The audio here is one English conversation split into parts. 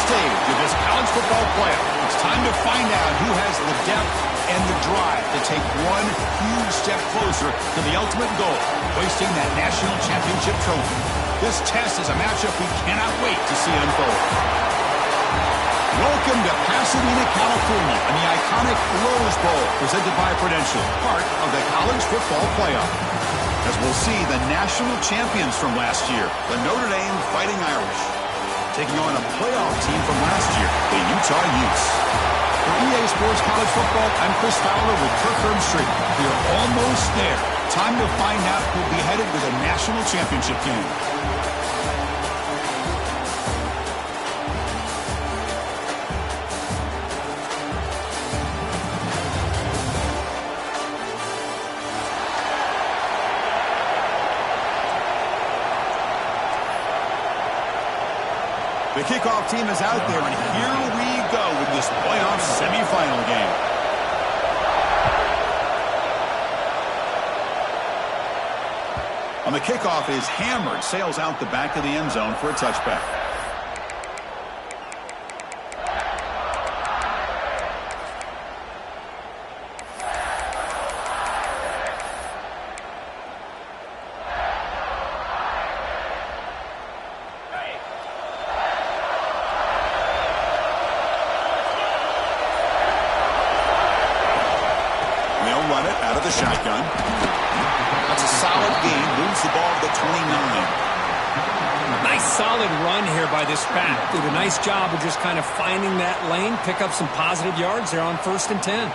stage of this college football playoff. It's time to find out who has the depth and the drive to take one huge step closer to the ultimate goal, hoisting that national championship trophy. This test is a matchup we cannot wait to see unfold. Welcome to Pasadena, California, and the iconic Rose Bowl, presented by Prudential, part of the college football playoff. As we'll see the national champions from last year, the Notre Dame Fighting Irish, taking on a playoff team from last year, the Utah Utes. For EA Sports College Football, I'm Chris Fowler with Kirk Herbstreit. We are almost there. Time to find out who'll be headed to the national championship game. The kickoff team is out there, and here we go with this playoff semifinal game. On the kickoff, it is hammered, sails out the back of the end zone for a touchback. Run it out of the shotgun. That's a solid gain. Moves the ball to the 29. Nice solid run here by this back. Did a nice job of just kind of finding that lane, pick up some positive yards there on 1st and 10.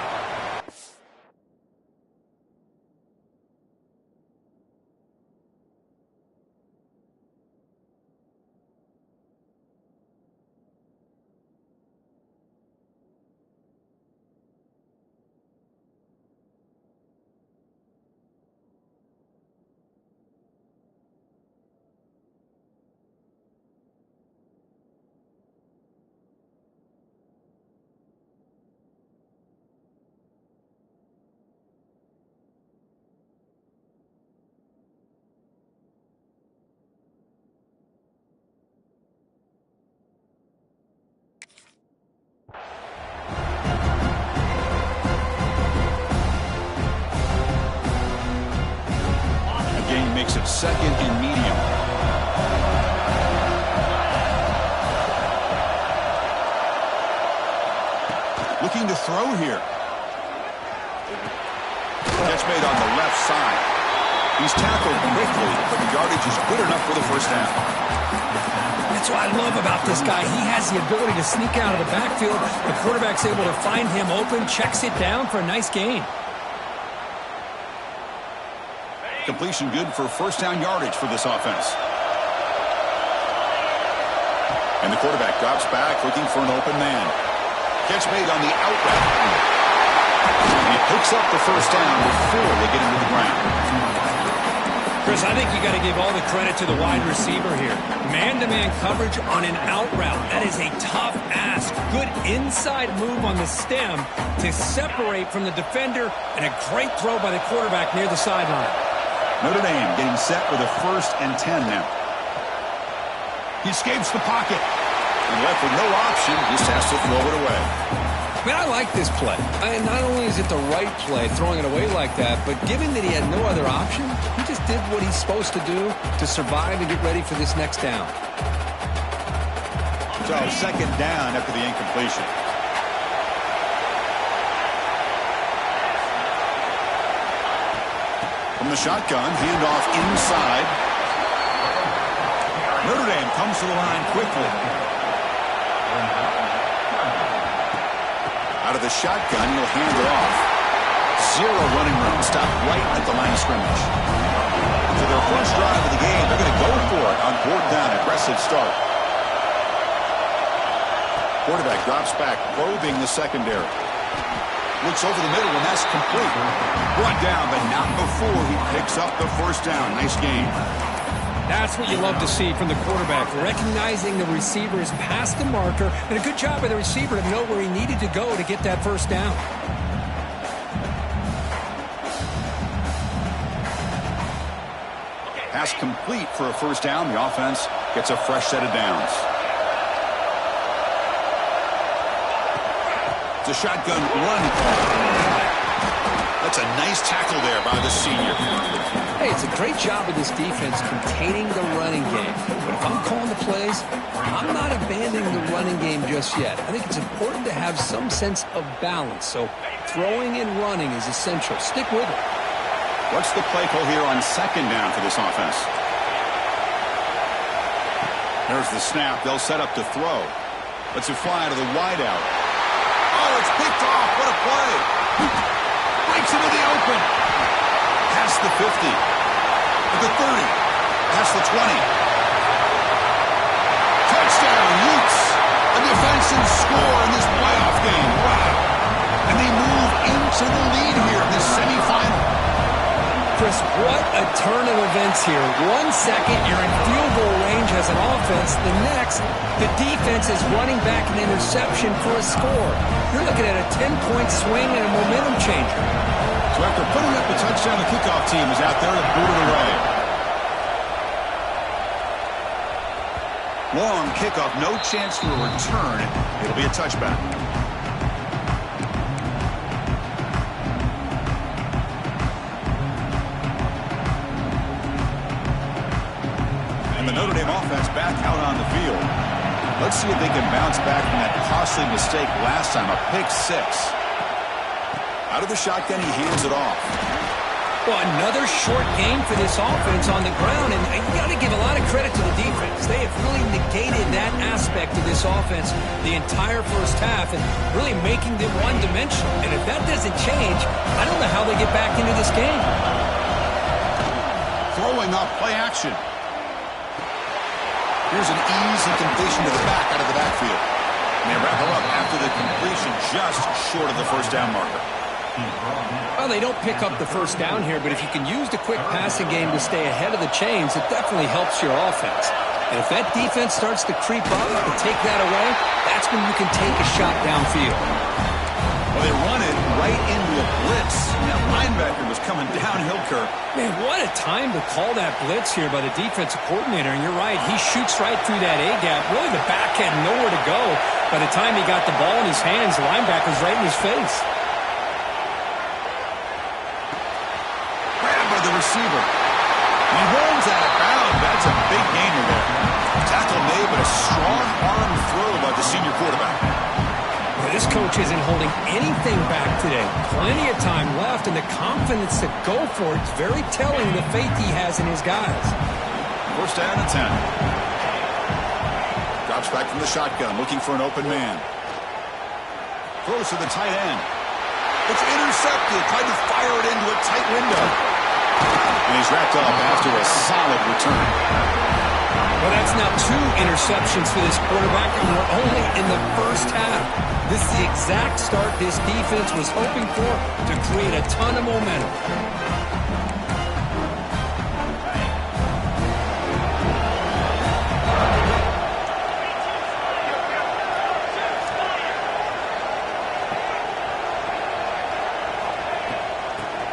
Makes it 2nd and medium. Looking to throw here. Catch made on the left side. He's tackled quickly, but the yardage is good enough for the first down. That's what I love about this guy. He has the ability to sneak out of the backfield. The quarterback's able to find him open, checks it down for a nice gain. Completion good for first down yardage for this offense. And the quarterback drops back looking for an open man. Catch made on the out route. And he picks up the first down before they get into the ground. Chris, I think you got to give all the credit to the wide receiver here. Man-to-man coverage on an out route. That is a tough ask. Good inside move on the stem to separate from the defender, and a great throw by the quarterback near the sideline. Notre Dame getting set with a 1st and 10 now. He escapes the pocket. And left with no option, just has to throw it away. Man, I like this play. Not only is it the right play, throwing it away like that, but given that he had no other option, he just did what he's supposed to do to survive and get ready for this next down. So 2nd down after the incompletion. From the shotgun, handoff inside. Notre Dame comes to the line quickly. Out of the shotgun, he'll hand it off. 0 running room, stopped right at the line of scrimmage. For their first drive of the game, they're going to go for it on 4th down. Aggressive start. Quarterback drops back, probing the secondary. Looks over the middle, and that's complete. Brought down, but not before he picks up the first down. Nice game. That's what you love to see from the quarterback. Recognizing the receiver is past the marker, and a good job by the receiver to know where he needed to go to get that first down. Pass complete for a first down. The offense gets a fresh set of downs. the shotgun run. That's a nice tackle there by the senior. Hey, it's a great job of this defense containing the running game. But if I'm calling the plays, I'm not abandoning the running game just yet. I think it's important to have some sense of balance. So throwing and running is essential. Stick with it. What's the play call here on second down for this offense? There's the snap. They'll set up to throw. Let's it fly to the wideout. Oh, it's picked off. What a play. Breaks into the open. Past the 50. At the 30. Past the 20. Touchdown, Utes. A defensive score in this playoff game. Wow. And they move into the lead here in this semifinal. Chris, what a turn of events here. 1 second, you're in field goal range as an offense. The next, the defense is running back an interception for a score. You're looking at a 10-point swing and a momentum changer. So after putting up a touchdown, the kickoff team is out there to boot it away. Long kickoff, no chance for a return. It'll be a touchback. And the Notre Dame offense back out on the field. Let's see if they can bounce back from that costly mistake last time, a pick six. Out of the shotgun, he hands it off. Well, another short game for this offense on the ground, and you got to give a lot of credit to the defense. They have really negated that aspect of this offense the entire first half and really making them one-dimensional. And if that doesn't change, I don't know how they get back into this game. Throwing up, play action. Here's an easy completion to the back out of the backfield. And they wrap him up after the completion just short of the first down marker. Well, they don't pick up the first down here, but if you can use the quick passing game to stay ahead of the chains, it definitely helps your offense. And if that defense starts to creep up and take that away, that's when you can take a shot downfield. Well, they run it right into a blitz. And that linebacker was coming downhill, Kirk. Man, what a time to call that blitz here by the defensive coordinator. And you're right, he shoots right through that A-gap. Really, the back had nowhere to go. By the time he got the ball in his hands, the linebacker's right in his face. The receiver. He rolls out of bounds. That's a big gainer there. Tackle made, but a strong arm throw by the senior quarterback. Well, this coach isn't holding anything back today. Plenty of time left, and the confidence to go for it is very telling the faith he has in his guys. First down and 10. Drops back from the shotgun, looking for an open man. Throws to the tight end. It's intercepted. Tried to fire it into a tight window. And he's wrapped up after a solid return. Well, that's now 2 interceptions for this quarterback, and we're only in the first half. This is the exact start this defense was hoping for to create a ton of momentum.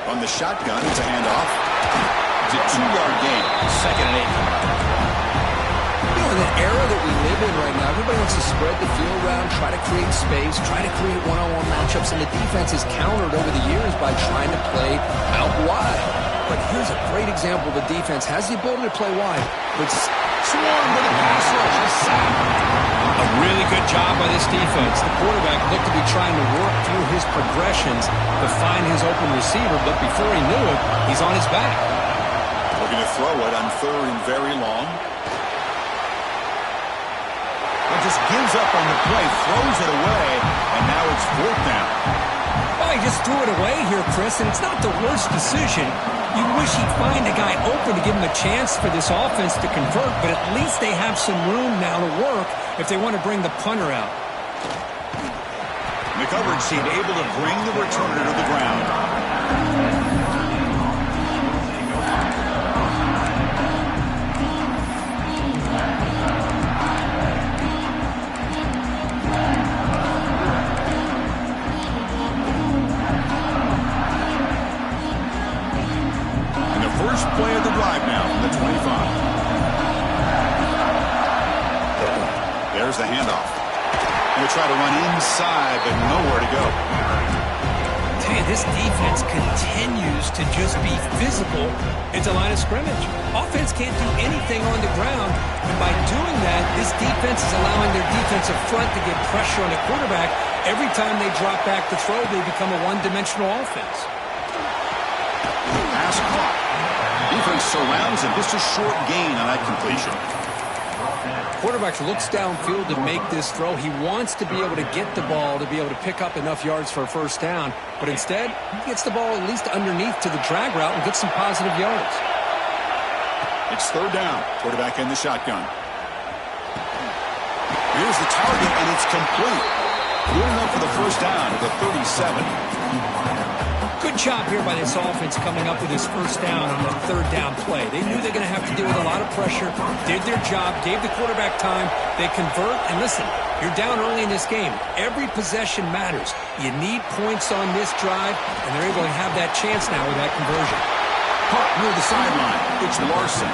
On the shotgun, it's a handoff. It's a 2-yard gain. Second and 8 coming up. You know, in the era that we live in right now, everybody wants to spread the field around, try to create space, try to create one-on-one matchups, and the defense is countered over the years by trying to play out wide. But here's a great example. The defense has the ability to play wide, but swarmed with a pass rush, a sack. A really good job by this defense. The quarterback looked to be trying to work through his progressions to find his open receiver, but before he knew it, he's on his back. Looking to throw it on 3rd and very long. And just gives up on the play, throws it away, and now it's 4th down. Well, he just threw it away here, Chris, and it's not the worst decision. You wish he'd find a guy open to give him a chance for this offense to convert, but at least they have some room now to work if they want to bring the punter out. The coverage team able to bring the returner to the ground. First play of the drive now from the 25. There's the handoff. He'll try to run inside, but nowhere to go. Hey, this defense continues to just be physical at the line of scrimmage. Offense can't do anything on the ground, and by doing that, this defense is allowing their defensive front to get pressure on the quarterback. Every time they drop back to throw, they become a one-dimensional offense. Pass caught. Defense surrounds him. Just a short gain on that completion. Quarterback looks downfield to make this throw. He wants to be able to get the ball to be able to pick up enough yards for a first down, but instead, he gets the ball at least underneath to the drag route and gets some positive yards. It's third down. Quarterback in the shotgun. Here's the target, and it's complete. Good enough for the first down at the 37. Good job here by this offense coming up with his first down on the third down play. They knew they're going to have to deal with a lot of pressure, did their job, gave the quarterback time. They convert, and listen, you're down early in this game. Every possession matters. You need points on this drive, and they're able to have that chance now with that conversion. Caught near the sideline. It's Larson.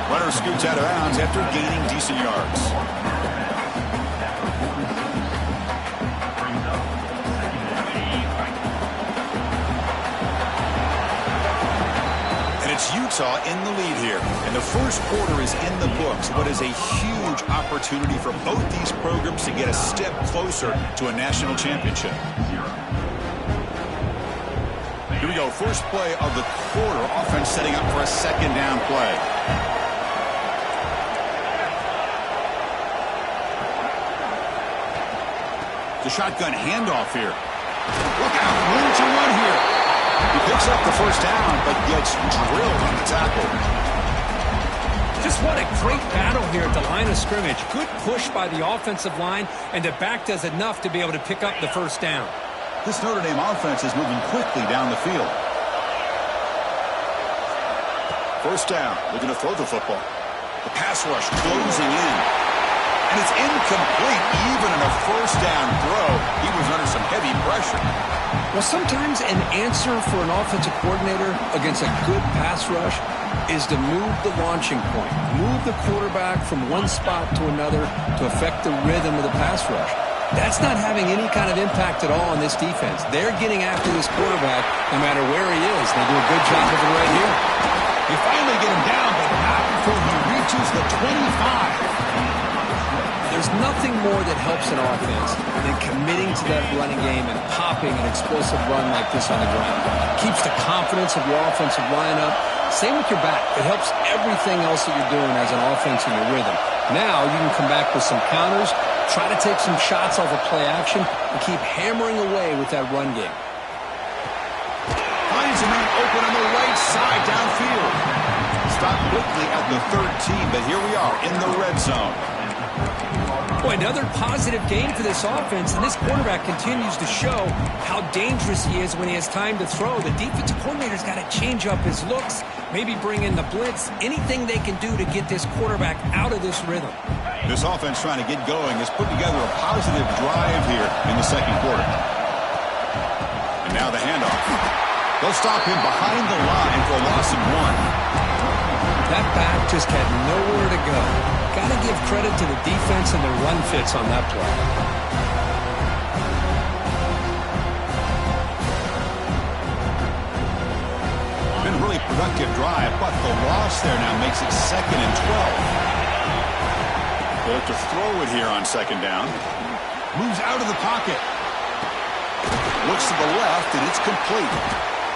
Runner scoots out of bounds after gaining decent yards. It's Utah in the lead here, and the first quarter is in the books. What is a huge opportunity for both these programs to get a step closer to a national championship. Here we go, first play of the quarter. Offense setting up for a second down play. The shotgun handoff here. Look out, room to run here. He picks up the first down, but gets drilled on the tackle. Just what a great battle here at the line of scrimmage. Good push by the offensive line, and the back does enough to be able to pick up the first down. This Notre Dame offense is moving quickly down the field. First down, looking to throw the football. The pass rush closing in. And it's incomplete, even in a first down throw. He was under some heavy pressure. Well, sometimes an answer for an offensive coordinator against a good pass rush is to move the launching point, move the quarterback from one spot to another to affect the rhythm of the pass rush. That's not having any kind of impact at all on this defense. They're getting after this quarterback no matter where he is. They do a good job of it right here. They finally get him down, but not before he reaches the 25. There's nothing more that helps an offense than committing to that running game and popping an explosive run like this on the ground. Keeps the confidence of your offensive lineup. Same with your back. It helps everything else that you're doing as an offense in your rhythm. Now you can come back with some counters, try to take some shots off of play action, and keep hammering away with that run game. Finds a man open on the right side downfield. Stopped quickly at the 13, but here we are in the red zone. Boy, another positive game for this offense, and this quarterback continues to show how dangerous he is when he has time to throw. The defensive coordinator's got to change up his looks, maybe bring in the blitz, anything they can do to get this quarterback out of this rhythm. This offense trying to get going has put together a positive drive here in the second quarter. And now the handoff. They'll stop him behind the line for a loss of 1. That back just had nowhere to go. Got to give credit to the defense and the run fits on that play. Been a really productive drive, but the loss there now makes it 2nd and 12. They'll have to throw it here on second down. Moves out of the pocket. Looks to the left, and it's complete.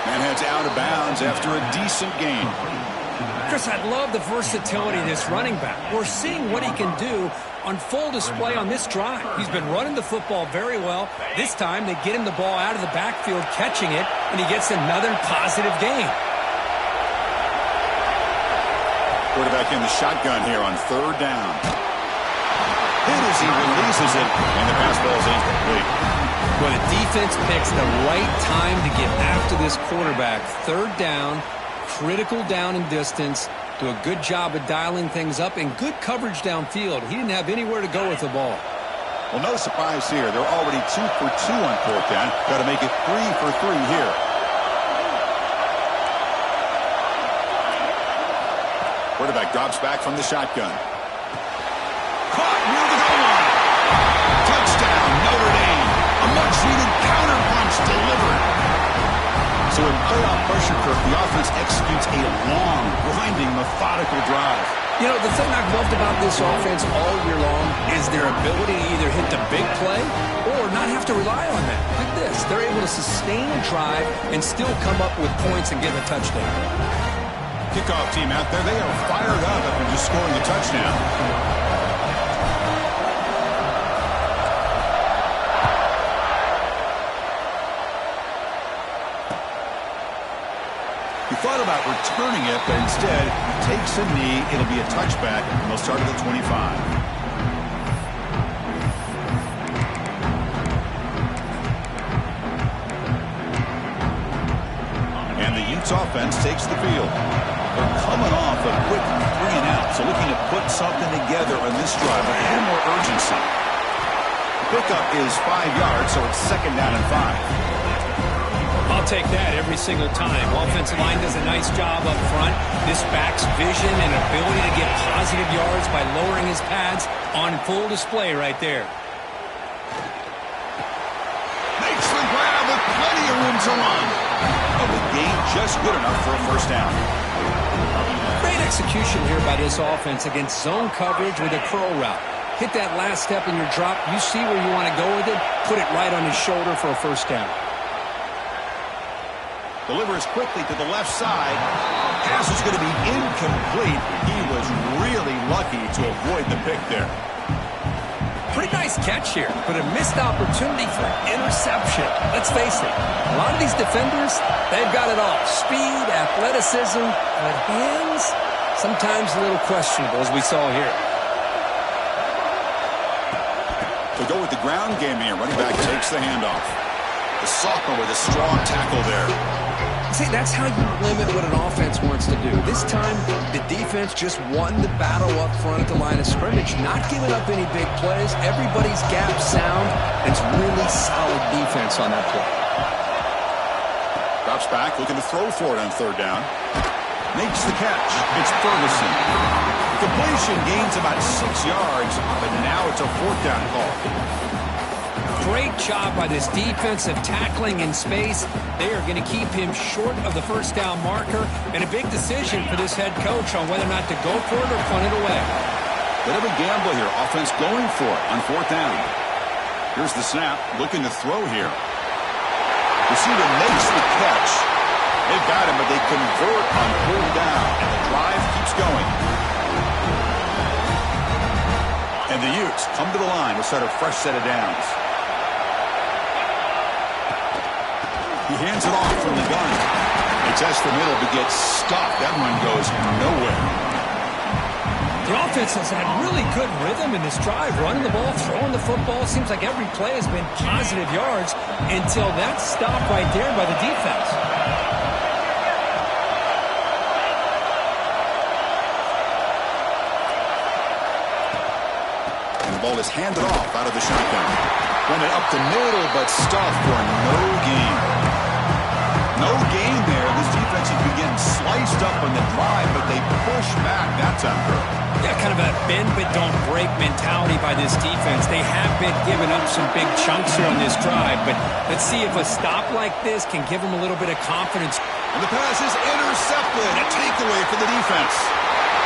And heads out of bounds after a decent gain. Chris, I love the versatility of this running back. We're seeing what he can do on full display on this drive. He's been running the football very well. This time, they get him the ball out of the backfield, catching it, and he gets another positive gain. Quarterback in the shotgun here on third down. Hit as he releases it, and the pass ball is incomplete. Well, the defense picks the right time to get after this quarterback. Third down. Critical down and distance, do a good job of dialing things up, and good coverage downfield. He didn't have anywhere to go with the ball. Well, no surprise here. They're already 2 for 2 on fourth down. Got to make it 3 for 3 here. Quarterback drops back from the shotgun. Caught near the goal line. Touchdown, Notre Dame. playoff pressure curve, the offense executes a long, grinding, methodical drive. You know, the thing I've loved about this offense all year long is their ability to either hit the big play or not have to rely on that. Like this, they're able to sustain a drive and still come up with points and get a touchdown. Kickoff team out there, they are fired up after just scoring a touchdown. He thought about returning it, but instead takes a knee. It'll be a touchback, and they'll start at the 25. And the Utes offense takes the field. They're coming off a quick 3 and out, so looking to put something together on this drive with a little more urgency. The pickup is 5 yards, so it's 2nd down and 5. I'll take that every single time. Offensive line does a nice job up front. This back's vision and ability to get positive yards by lowering his pads on full display right there. Makes the grab with plenty of room to run. But the gain just good enough for a 1st down. Great execution here by this offense against zone coverage with a curl route. Hit that last step in your drop. You see where you want to go with it. Put it right on his shoulder for a 1st down. Delivers quickly to the left side. Pass is going to be incomplete. He was really lucky to avoid the pick there. Pretty nice catch here, but a missed opportunity for interception. Let's face it, a lot of these defenders, they've got it all. Speed, athleticism, but hands, sometimes a little questionable, as we saw here. To go with the ground game here, running back takes the handoff. The sophomore with a strong tackle there. See, that's how you limit what an offense wants to do. This time, the defense just won the battle up front at the line of scrimmage, not giving up any big plays. Everybody's gap sound, and it's really solid defense on that play. Drops back, looking to throw for it on 3rd down. Makes the catch. It's Ferguson. Completion gains about 6 yards, but now it's a 4th down call. Great job by this defensive tackling in space. They are going to keep him short of the 1st down marker, and a big decision for this head coach on whether or not to go for it or punt it away. Bit of a gamble here. Offense going for it on 4th down. Here's the snap. Looking to throw here. Receiver makes the catch. They've got him, but they convert on 4th down, and the drive keeps going. And the Utes come to the line to start a fresh set of downs. He hands it off from the gun. He tests the middle but gets stuck. That one goes nowhere. The offense has had really good rhythm in this drive. Running the ball, throwing the football. Seems like every play has been positive yards until that stop right there by the defense. And the ball is handed off out of the shotgun. Run it up the middle, but stuffed for no gain. No gain there. This defense has been getting sliced up on the drive, but they push back that time. Yeah, kind of a bend but don't break mentality by this defense. They have been giving up some big chunks here on this drive, but let's see if a stop like this can give them a little bit of confidence. And the pass is intercepted. A takeaway for the defense.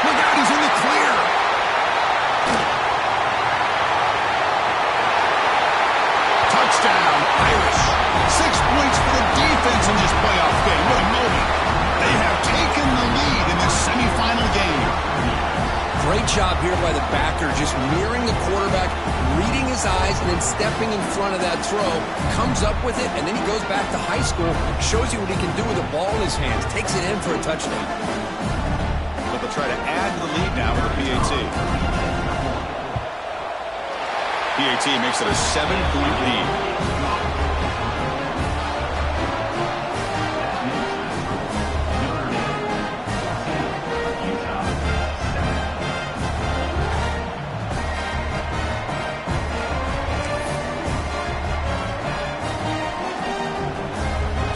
Look out, he's in the clear. Touchdown, Irish. 6 points for the defense in this playoff game. What a moment. They have taken the lead in this semifinal game. Great job here by the backer, just mirroring the quarterback, reading his eyes, and then stepping in front of that throw. Comes up with it, and then he goes back to high school, shows you what he can do with the ball in his hands, takes it in for a touchdown. But they'll try to add to the lead now with the PAT. PAT makes it a 7-point lead.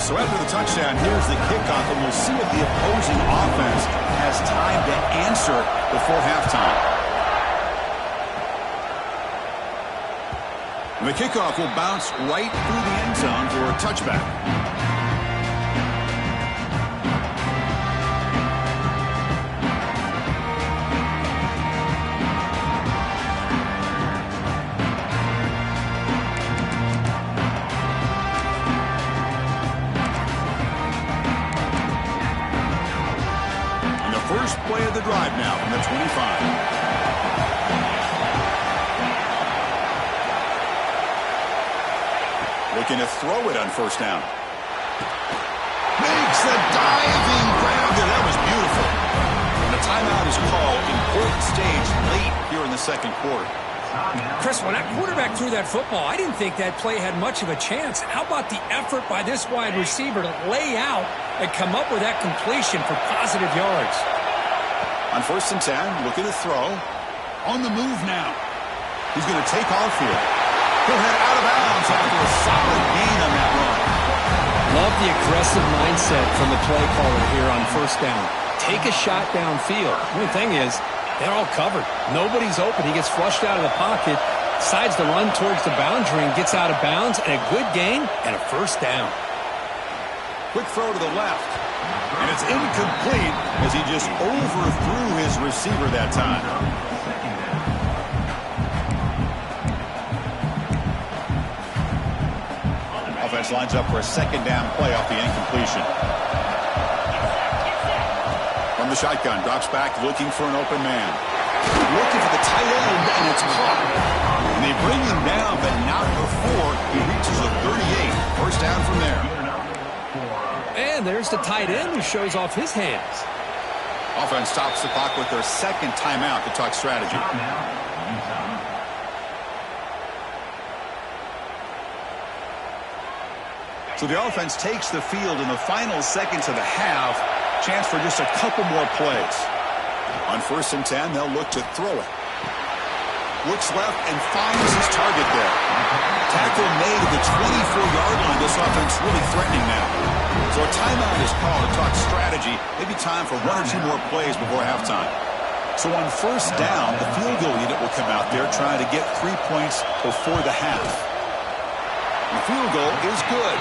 So after the touchdown, here's the kickoff, and we'll see if the opposing offense has time to answer before halftime. And the kickoff will bounce right through the end zone for a touchback. play of the drive now from the 25. Looking to throw it on first down. Makes the diving grab there. That was beautiful. And the timeout is called. Important stage late here in the second quarter. Chris, when that quarterback threw that football, I didn't think that play had much of a chance. How about the effort by this wide receiver to lay out and come up with that completion for positive yards? On first and 10, looking to throw. On the move now. He's going to take off here. He'll head out of bounds after a solid gain on that run. Love the aggressive mindset from the play caller here on first down. Take a shot downfield. The only thing is, they're all covered. Nobody's open. He gets flushed out of the pocket, decides to run towards the boundary and gets out of bounds, and a good gain and a first down. Quick throw to the left. And it's incomplete as he just overthrew his receiver that time. Offense lines up for a second down play off the incompletion. From the shotgun, drops back looking for an open man. Looking for the tight end, and it's caught. And they bring him down, but not before he reaches a 38. First down from there. And there's the tight end who shows off his hands. Offense stops the clock with their second timeout to talk strategy. So the offense takes the field in the final seconds of the half. Chance for just a couple more plays. On first and 10, they'll look to throw it. Looks left and finds his target there. Tackle made at the 24-yard line. This offense really threatening now. So a timeout is called to talk strategy. Maybe time for one or two more plays before halftime. So on first down, the field goal unit will come out there trying to get 3 points before the half. The field goal is good.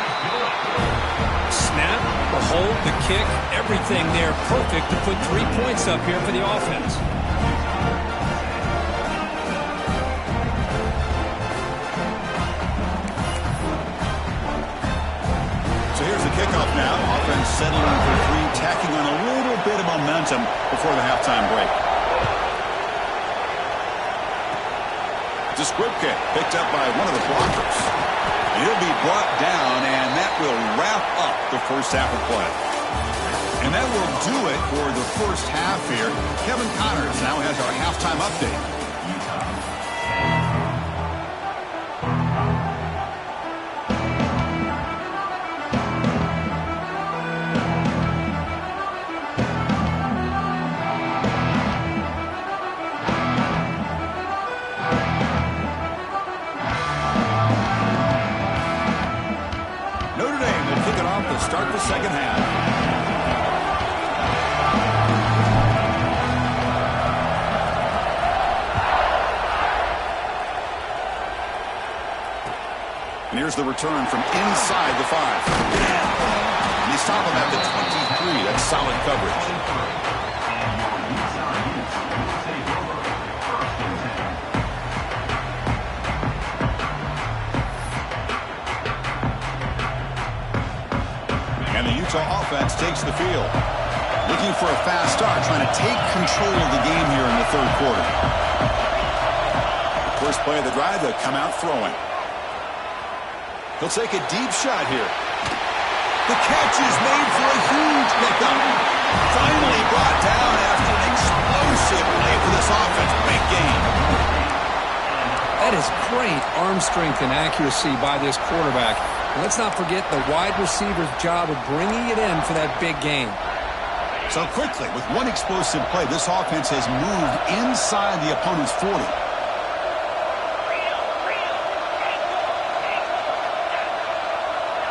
Snap, the hold, the kick, everything there perfect to put 3 points up here for the offense. So here's the kickoff now. Offense settling for three, tacking on a little bit of momentum before the halftime break. It's a squib kick picked up by one of the blockers. He'll be brought down, and that will wrap up the first half of play. And that will do it for the first half here. Kevin Connors now has our halftime update. Start the second half. And here's the return from inside the 5. And they stop him at the 23. That's solid coverage. Offense takes the field. Looking for a fast start, trying to take control of the game here in the third quarter. First play of the drive, they'll come out throwing. He'll take a deep shot here. The catch is made for a huge pickup. Finally brought down after an explosive play for this offense. Big game. That is great arm strength and accuracy by this quarterback. Let's not forget the wide receiver's job of bringing it in for that big game. So quickly, with one explosive play, this offense has moved inside the opponent's 40.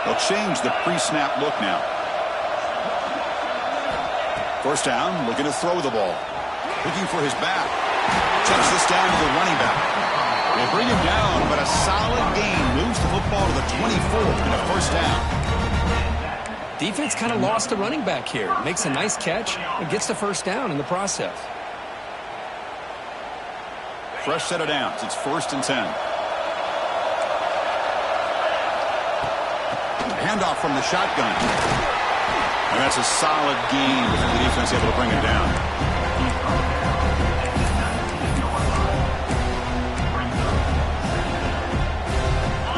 They'll change the pre-snap look now. First down, looking to throw the ball. Looking for his back. Checks this down to the running back. They bring him down, but a solid gain moves the football to the 24 and a first down. Defense kind of lost the running back here. Makes a nice catch and gets the first down in the process. Fresh set of downs. It's first and 10. Handoff from the shotgun. And that's a solid gain with the defense able to bring him down.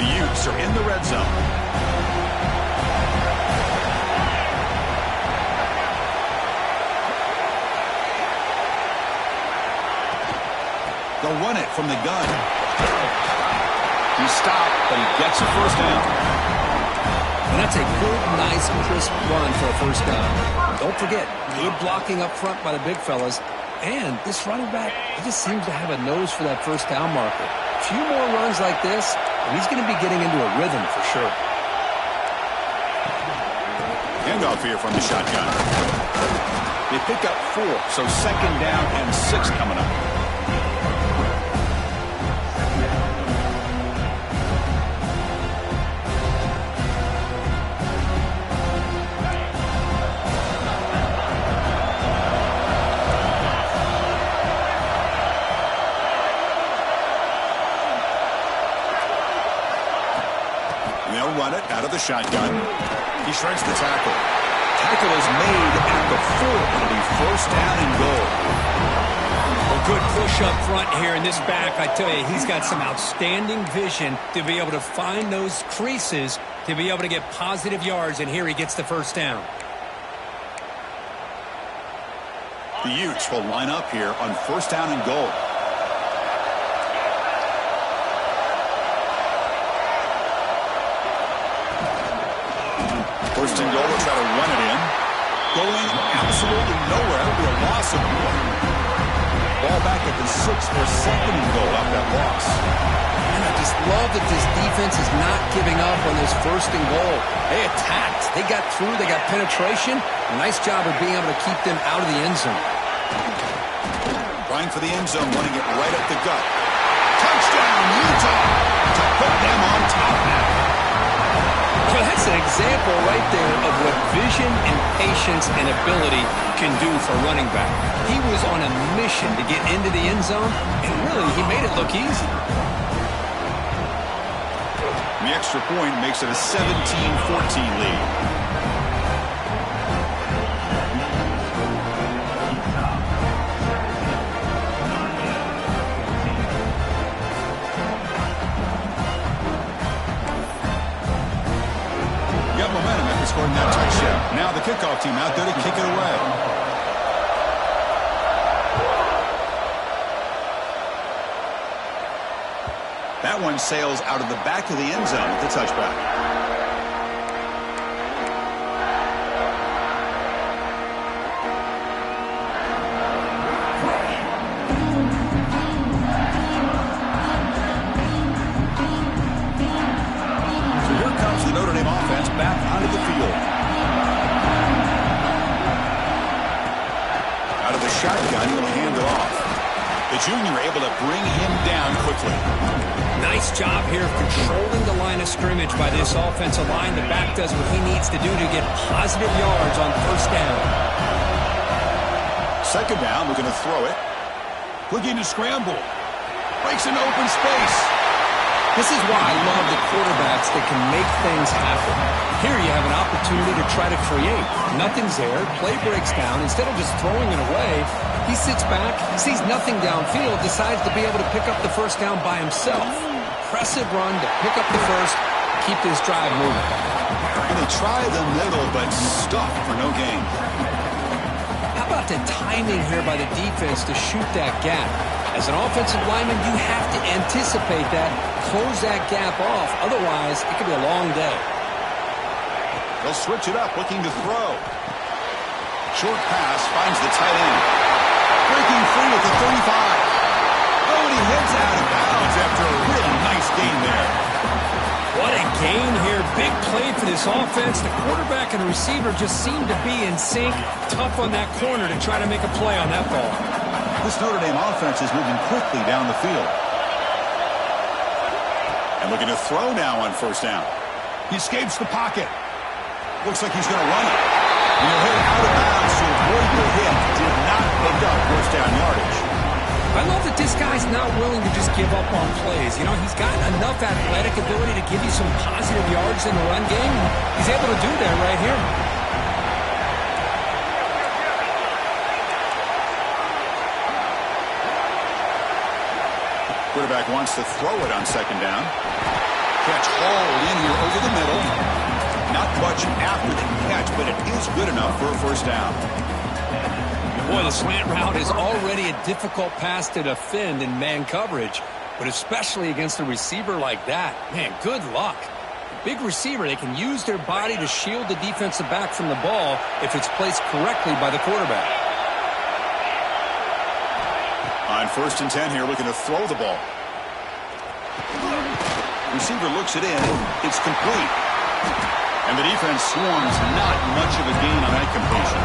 The Utes are in the red zone. They'll run it from the gun. He stopped, but he gets a first down. And that's a good, nice, crisp run for a first down. Don't forget, good blocking up front by the big fellas. And this running back, he just seems to have a nose for that first down marker. A few more runs like this, and he's going to be getting into a rhythm for sure. Handoff here from the shotgun. They pick up 4, so second down and 6 coming up. They'll run it out of the shotgun. He shreds the tackle. Tackle is made at the 4. It'll be first down and goal. A good push up front here in this back. I tell you, he's got some outstanding vision to be able to find those creases, to be able to get positive yards, and here he gets the first down. The Utes will line up here on first down and goal. First and goal, will try to run it in. Going absolutely nowhere. That'll be a loss of 1. Ball back at the 6 for second and goal off that loss. And I just love that this defense is not giving up on this first and goal. They attacked. They got through. They got penetration. A nice job of being able to keep them out of the end zone. Trying for the end zone, running it right up the gut. Touchdown, Utah, to put them on top now. Well, that's an example right there of what vision and patience and ability can do for a running back. He was on a mission to get into the end zone, and really, he made it look easy. The extra point makes it a 17-14 lead. Scoring that touchdown. Now the kickoff team out there to kick it away. That one sails out of the back of the end zone at the touchback. Shotgun, he'll hand it off. The junior able to bring him down quickly. Nice job here of controlling the line of scrimmage by this offensive line. The back does what he needs to do to get positive yards on first down. Second down, we're going to throw it. Looking to scramble. Breaks an open space. This is why I love the quarterbacks that can make things happen. Here you have an opportunity to try to create. Nothing's there. Play breaks down. Instead of just throwing it away, he sits back, sees nothing downfield, decides to be able to pick up the first down by himself. Impressive run to pick up the first, keep this drive moving. And they try the middle, but stuffed for no gain. How about the timing here by the defense to shoot that gap? As an offensive lineman, you have to anticipate that, close that gap off. Otherwise, it could be a long day. They'll switch it up, looking to throw. Short pass finds the tight end. Breaking free at the 35. Oh, and he heads out of bounds after a really nice gain there. What a gain here. Big play for this offense. The quarterback and the receiver just seem to be in sync. Tough on that corner to try to make a play on that ball. This Notre Dame offense is moving quickly down the field. And looking to throw now on first down. He escapes the pocket. Looks like he's going to run it. And he'll hit it out of bounds to avoid the hit. Did not pick up first down yardage. I love that this guy's not willing to just give up on plays. You know, he's got enough athletic ability to give you some positive yards in the run game. He's able to do that right here. Quarterback wants to throw it on second down. Catch hauled in here over the middle. Not much after the catch, but it is good enough for a first down. Boy, the slant route is already a difficult pass to defend in man coverage, but especially against a receiver like that. Man, good luck. Big receiver, they can use their body to shield the defensive back from the ball if it's placed correctly by the quarterback. On 1st and 10 here, looking to throw the ball. Receiver looks it in. It's complete. And the defense swarms, not much of a gain on that completion.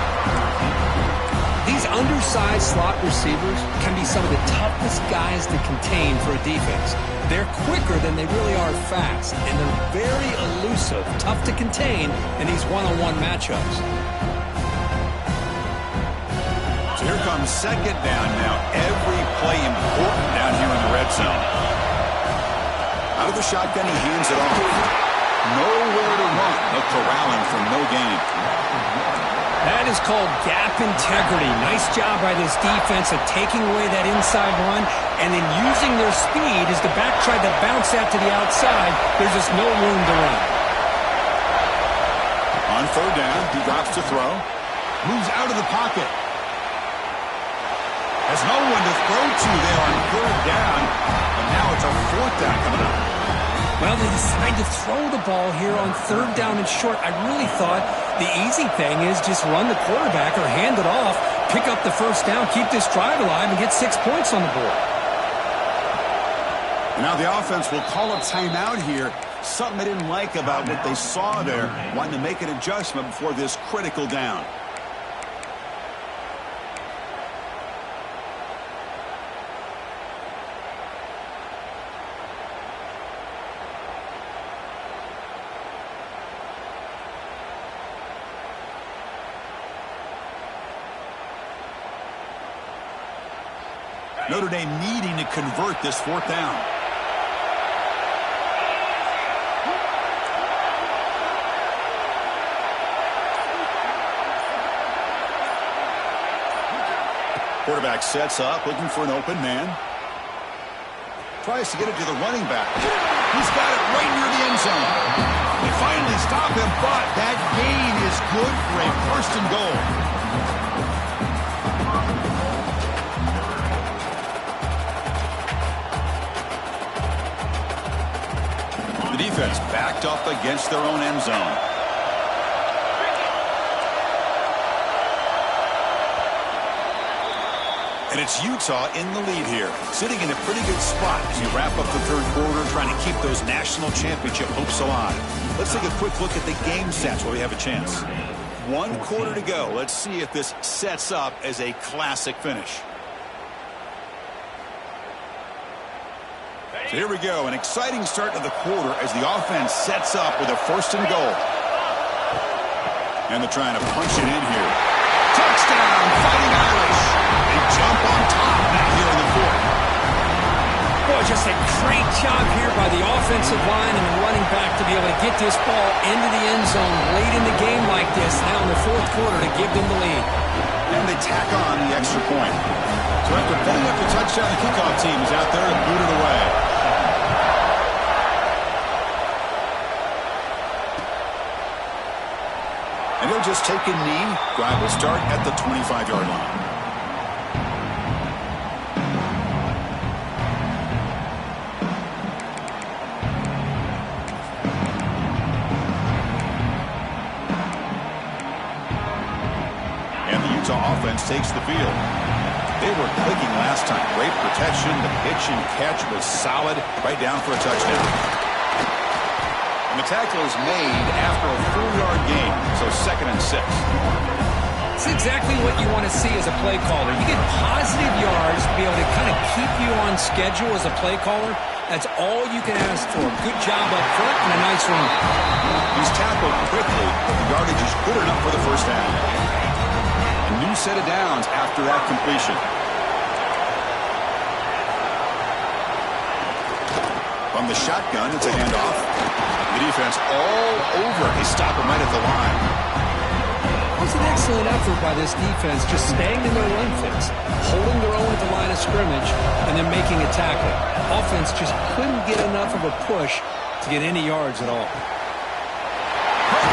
These undersized slot receivers can be some of the toughest guys to contain for a defense. They're quicker than they really are fast, and they're very elusive, tough to contain in these one-on-one matchups. So here comes 2nd down now. Every play important down here in the red zone. Out of the shotgun, he hands it off. Nowhere to run. A corralling for no gain. That is called gap integrity. Nice job by this defense of taking away that inside run and then using their speed as the back tried to bounce that to the outside. There's just no room to run. On 3rd down, he drops to throw. Moves out of the pocket. Has no one to throw to there on 3rd down. And now it's a 4th down coming up. Well, they decided to throw the ball here on 3rd down and short. I really thought the easy thing is just run the quarterback or hand it off, pick up the 1st down, keep this drive alive, and get 6 points on the board. And now the offense will call a timeout here. Something they didn't like about what they saw there. Wanting to make an adjustment before this critical down. Notre Dame needing to convert this 4th down. Quarterback sets up, looking for an open man. Tries to get it to the running back. He's got it right near the end zone. They finally stop him, but that gain is good for a 1st and goal. Defense backed up against their own end zone. And it's Utah in the lead here, sitting in a pretty good spot as you wrap up the 3rd quarter, trying to keep those national championship hopes alive. Let's take a quick look at the game stats while we have a chance. 1 quarter to go. Let's see if this sets up as a classic finish. So here we go, an exciting start to the quarter as the offense sets up with a 1st and goal. And they're trying to punch it in here. Touchdown, Fighting Irish. They jump on top now here in the 4th. Boy, just a great job here by the offensive line and the running back to be able to get this ball into the end zone late in the game like this, now in the 4th quarter to give them the lead. And they tack on the extra point. So after putting up the touchdown, the kickoff team is out there to boot it away. And they'll just take a knee. Drive will start at the 25-yard line. And the Utah offense takes the field. They were clicking last time. Great protection. The pitch and catch was solid. Right down for a touchdown. And the tackle is made after a 4-yard gain, so 2nd and 6. It's exactly what you want to see as a play caller. You get positive yards to be able to kind of keep you on schedule as a play caller. That's all you can ask for. Good job up front and a nice run. He's tackled quickly, but the yardage is good enough for the 1st down. A new set of downs after that completion. From the shotgun, it's a handoff. The defense all over. They stop him right at the line. It was an excellent effort by this defense, just staying in their run fits, holding their own at the line of scrimmage, and then making a tackle. Offense just couldn't get enough of a push to get any yards at all.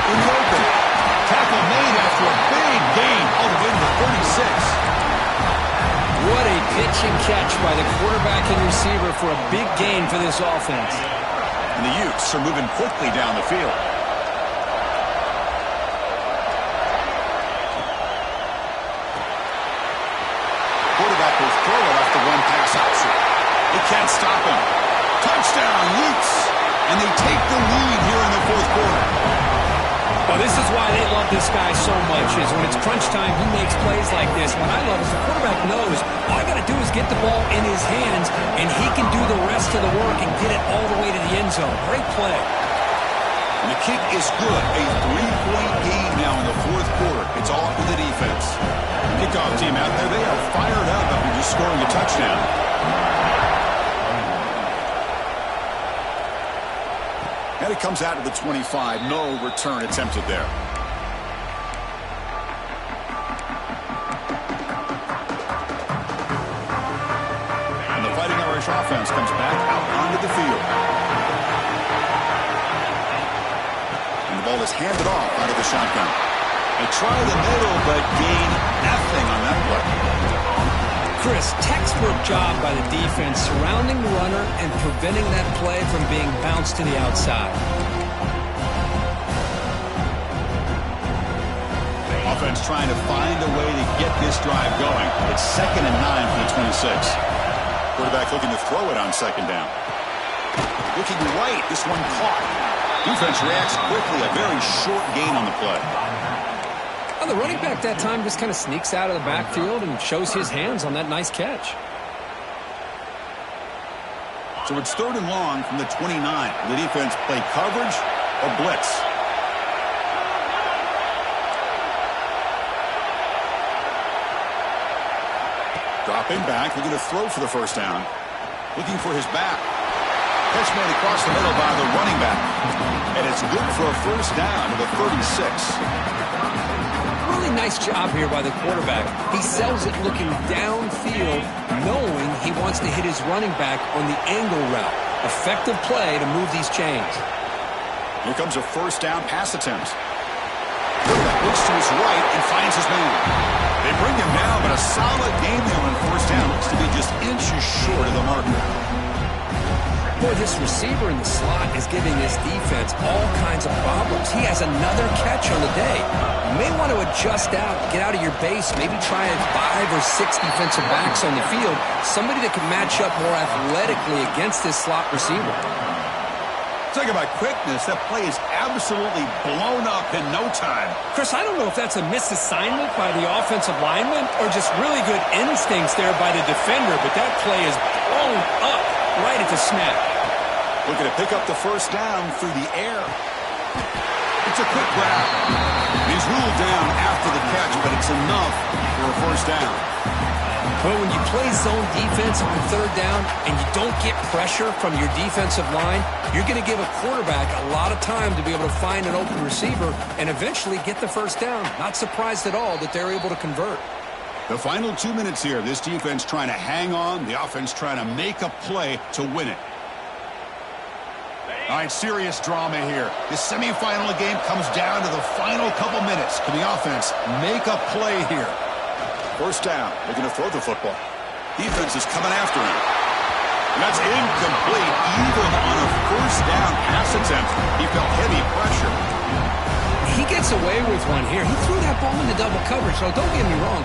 In the open. Tackle made after a big gain. All the way to the 36. What a pitch and catch by the quarterback and receiver for a big gain for this offense. And the Utes are moving quickly down the field. Quarterback will throw it off the one-pass option. They can't stop him. Touchdown, Utes. And they take the lead here in the fourth quarter. Well, this is why they love this guy so much, is when it's crunch time, he makes plays like this. What I love is the quarterback knows all I got to do is get the ball in his hands, and he can do the rest of the work and get it all the way to the end zone. Great play. And the kick is good. A 3-point game now in the fourth quarter. It's all up to the defense. Kickoff team out there, they are fired up after just scoring a touchdown. And it comes out to the 25. No return attempted there. And the Fighting Irish offense comes back out onto the field. And the ball is handed off out of the shotgun. They try the middle, but gain nothing on that play. Chris, textbook job by the defense surrounding the runner and preventing that play from being bounced to the outside. Offense trying to find a way to get this drive going. It's 2nd and 9 for the 26. Quarterback looking to throw it on 2nd down. Looking right, this one caught. Defense reacts quickly, a very short gain on the play. Well, the running back that time just kind of sneaks out of the backfield and shows his hands on that nice catch. So it's 3rd and long from the 29. The defense play coverage or blitz. Dropping back, looking to throw for the first down. Looking for his back. Catch made across the middle by the running back. And it's good for a first down to the 36. Really nice job here by the quarterback. He sells it looking downfield, knowing he wants to hit his running back on the angle route. Effective play to move these chains. Here comes a first down pass attempt. Quarterback looks to his right and finds his man. They bring him down, but a solid game there on first down. Looks to be just inches short of the marker. Boy, this receiver in the slot is giving this defense all kinds of problems. He has another catch on the day. You may want to adjust out, get out of your base, maybe try 5 or 6 defensive backs on the field, somebody that can match up more athletically against this slot receiver. Talking about quickness, that play is absolutely blown up in no time. Chris, I don't know if that's a misassignment by the offensive lineman or just really good instincts there by the defender, but that play is blown up right at the snap. Looking to pick up the first down through the air. It's a quick grab. He's ruled down after the catch, but it's enough for a first down. But when you play zone defense on 3rd down and you don't get pressure from your defensive line, you're going to give a quarterback a lot of time to be able to find an open receiver and eventually get the first down. Not surprised at all that they're able to convert. The final 2 minutes here, this defense trying to hang on, the offense trying to make a play to win it. All right, serious drama here. This semifinal game comes down to the final couple minutes. Can the offense make a play here? First down, looking to throw the football. Defense is coming after him. And that's incomplete, even on a first down pass attempt. He felt heavy pressure. He gets away with one here. He threw that ball into double coverage, so don't get me wrong.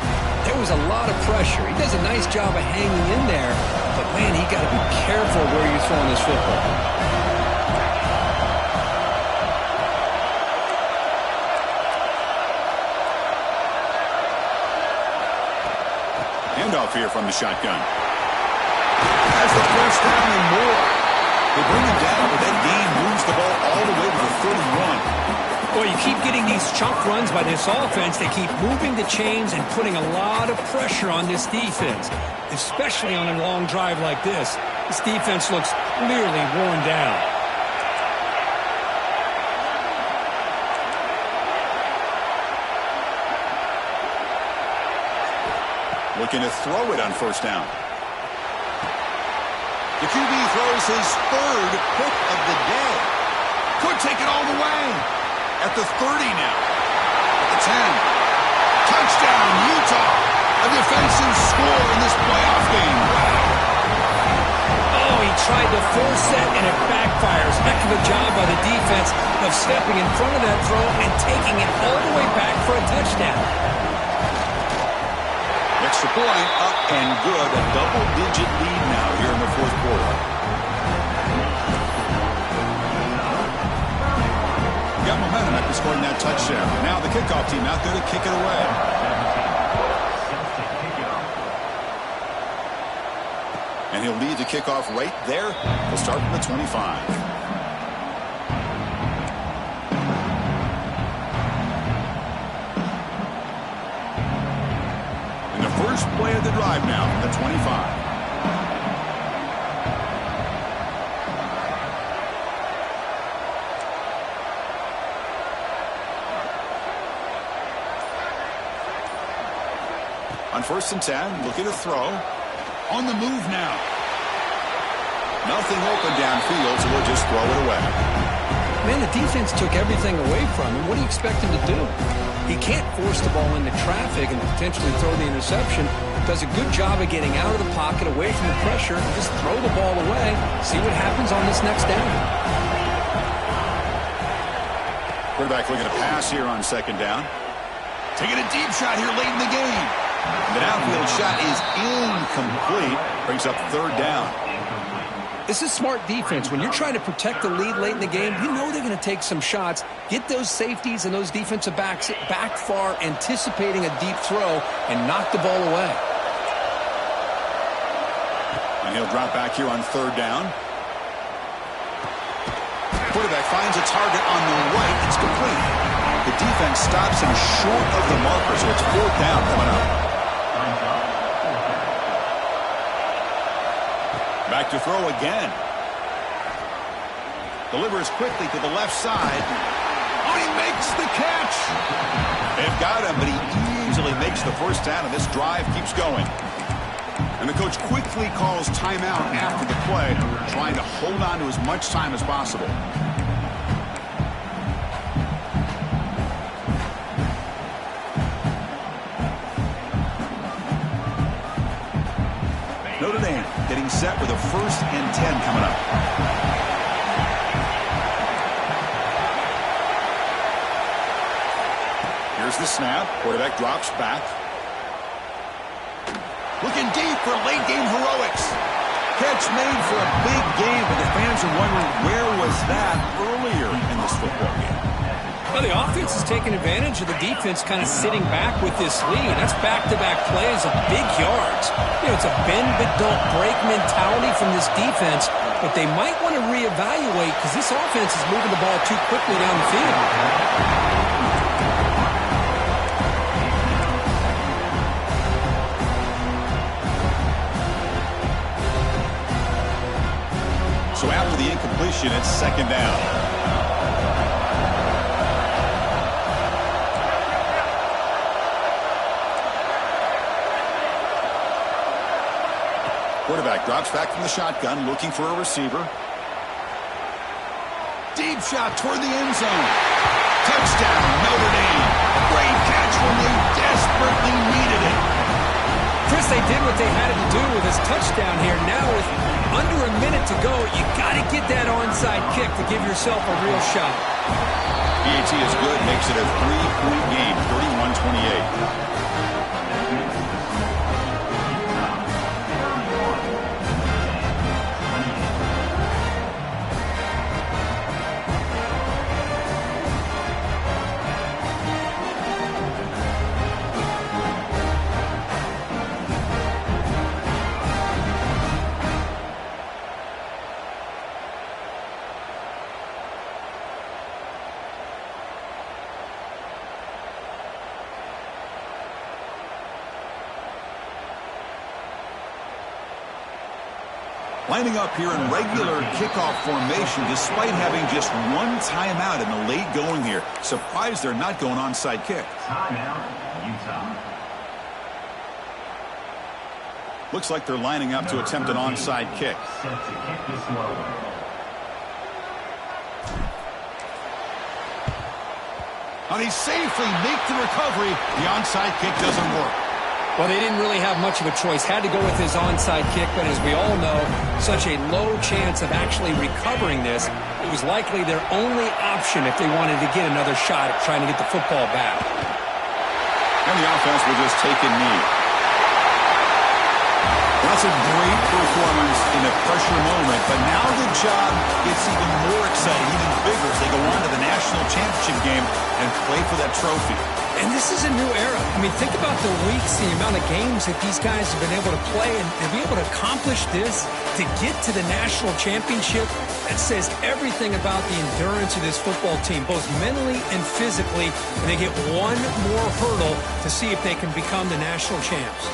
There was a lot of pressure. He does a nice job of hanging in there, but man, he got to be careful where you're throwing this football. Handoff here from the shotgun. Has the first down and more. They bring him down, but that gain moves the ball all the way to the 31. Boy, you keep getting these chunk runs by this offense. They keep moving the chains and putting a lot of pressure on this defense, especially on a long drive like this. This defense looks clearly worn down. Looking to throw it on first down. The QB throws his 3rd pick of the day. Could take it all the way. At the 30 now. At the 10. Touchdown, Utah. A defensive score in this playoff game. Oh, he tried to force that, and it backfires. Heck of a job by the defense of stepping in front of that throw and taking it all the way back for a touchdown. Extra point up and good. A double-digit lead now here in the fourth quarter. Got momentum after scoring that touchdown. Now the kickoff team out there to kick it away. And he'll lead the kickoff right there. He'll start from the 25. And the first play of the drive now from the 25. On 1st and 10, looking to throw. On the move now. Nothing open downfield, so we'll just throw it away. Man, the defense took everything away from him. What do you expect him to do? He can't force the ball into traffic and potentially throw the interception. Does a good job of getting out of the pocket, away from the pressure, and just throw the ball away. See what happens on this next down. Quarterback looking to pass here on 2nd down. Taking a deep shot here late in the game. The downfield shot is incomplete. Brings up 3rd down. This is smart defense. When you're trying to protect the lead late in the game, you know they're going to take some shots. Get those safeties and those defensive backs back far, anticipating a deep throw, and knock the ball away. And he'll drop back here on 3rd down. Quarterback finds a target on the right. It's complete. The defense stops him short of the marker, so it's 4th down coming up. Back to throw again. Delivers quickly to the left side. Oh, he makes the catch. They've got him, but he easily makes the first down, and this drive keeps going. And the coach quickly calls timeout after the play, trying to hold on to as much time as possible. Notre Dame getting set with a 1st and 10 coming up. Here's the snap. Quarterback drops back. Looking deep for late game heroics. Catch made for a big game, but the fans are wondering where was that earlier in this football game. Well, the offense is taking advantage of the defense kind of sitting back with this lead. That's back-to-back plays of big yards. You know, it's a bend-but-don't-break mentality from this defense, but they might want to reevaluate because this offense is moving the ball too quickly down the field. So after the incompletion, it's 2nd down. Quarterback drops back from the shotgun, looking for a receiver. Deep shot toward the end zone. Touchdown, Notre Dame. A great catch when they desperately needed it. Chris, they did what they had to do with this touchdown here. Now with under a minute to go, you got to get that onside kick to give yourself a real shot. PAT is good, makes it a 3-point game, 31-28. Lining up here in regular kickoff formation despite having just one timeout in the late going here. Surprised they're not going onside kick. Timeout, Utah. Looks like they're lining up to attempt an onside kick. Set to kick this one. And he safely makes the recovery. The onside kick doesn't work. Well, they didn't really have much of a choice. Had to go with his onside kick, but as we all know, such a low chance of actually recovering this. It was likely their only option if they wanted to get another shot at trying to get the football back. And the offense will just take a knee. That's a great performance in a pressure moment, but now the job gets even more exciting, even bigger as they go on to the national championship game and play for that trophy. And this is a new era. I mean, think about the weeks, the amount of games that these guys have been able to play, and to be able to accomplish this, to get to the national championship, that says everything about the endurance of this football team, both mentally and physically, and they get one more hurdle to see if they can become the national champs.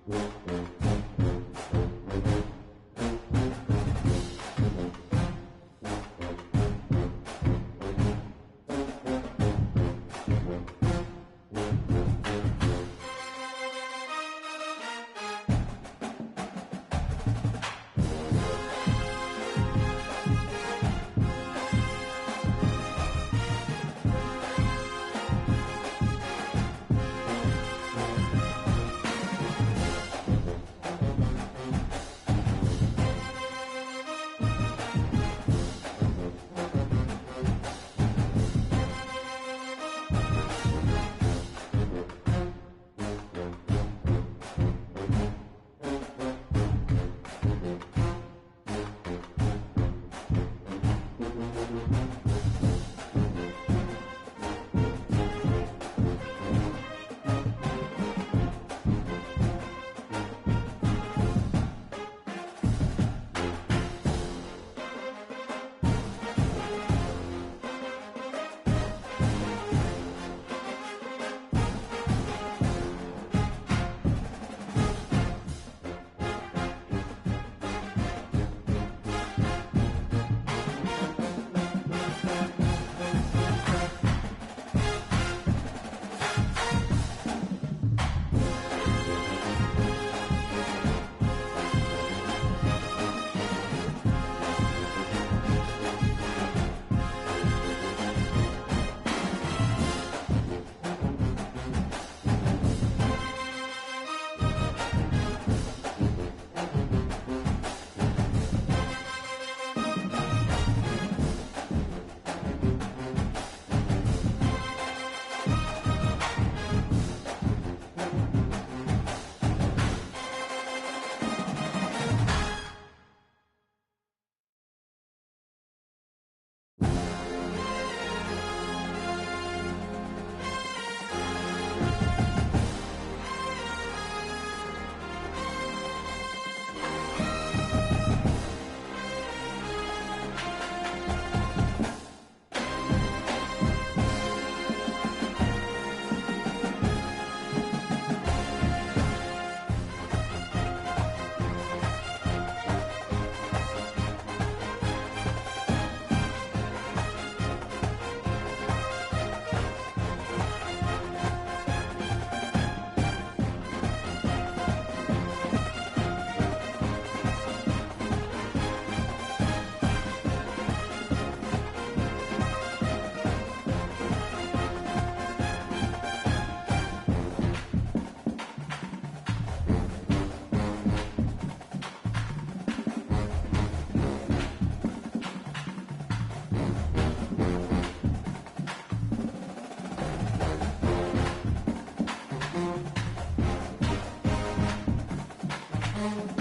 Thank you.